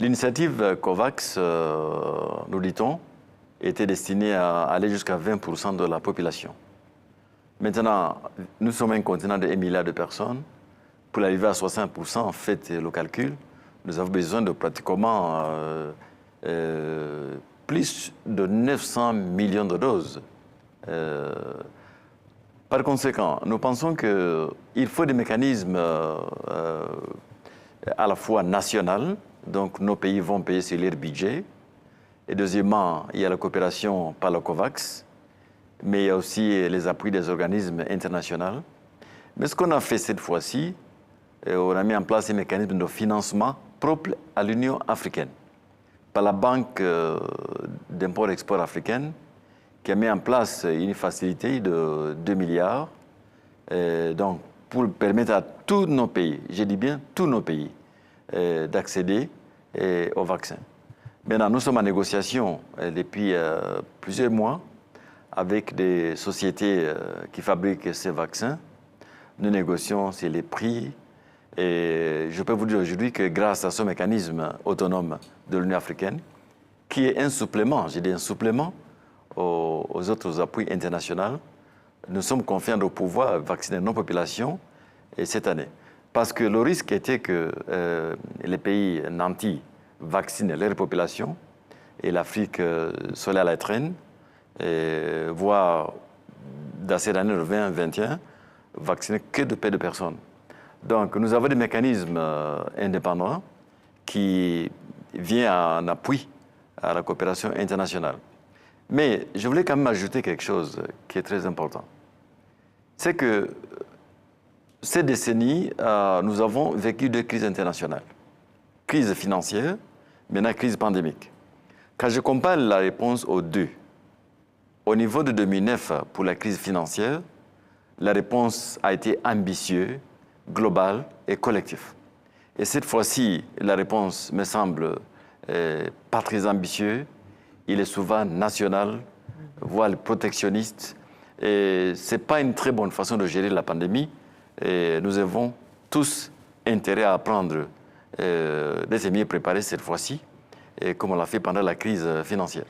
L'initiative COVAX, nous dit-on, était destinée à aller jusqu'à 20% de la population. Maintenant, nous sommes un continent de 1 milliard de personnes. Pour arriver à 60%, faites le calcul, nous avons besoin de pratiquement plus de 900 millions de doses. Par conséquent, nous pensons qu'il faut des mécanismes à la fois nationaux, donc nos pays vont payer sur leur budget. Et deuxièmement, il y a la coopération par le COVAX, mais il y a aussi les appuis des organismes internationaux. Mais ce qu'on a fait cette fois-ci, on a mis en place un mécanisme de financement propre à l'Union africaine, par la Banque d'import-export africaine, qui a mis en place une facilité de 2 milliards, donc pour permettre à tous nos pays, je dis bien tous nos pays, d'accéder au vaccin. Maintenant, nous sommes en négociation depuis plusieurs mois avec des sociétés qui fabriquent ces vaccins. Nous négocions sur les prix et je peux vous dire aujourd'hui que grâce à ce mécanisme autonome de l'Union africaine, qui est un supplément, j'ai dit un supplément aux autres appuis internationaux, nous sommes confiants de pouvoir vacciner nos populations cette année. Parce que le risque était que les pays nantis vaccinent leur population et l'Afrique soit à la traîne, voire dans cette année 2021, vacciner que de peu de personnes. Donc nous avons des mécanismes indépendants qui viennent en appui à la coopération internationale. Mais je voulais quand même ajouter quelque chose qui est très important. C'est que ces décennies, nous avons vécu deux crises internationales. Crise financière, maintenant crise pandémique. Quand je compare la réponse aux deux, au niveau de 2009, pour la crise financière, la réponse a été ambitieuse, globale et collective. Et cette fois-ci, la réponse me semble pas très ambitieuse. Il est souvent national, voire protectionniste. Et ce n'est pas une très bonne façon de gérer la pandémie. Et nous avons tous intérêt à apprendre d'être mieux préparés cette fois-ci, comme on l'a fait pendant la crise financière.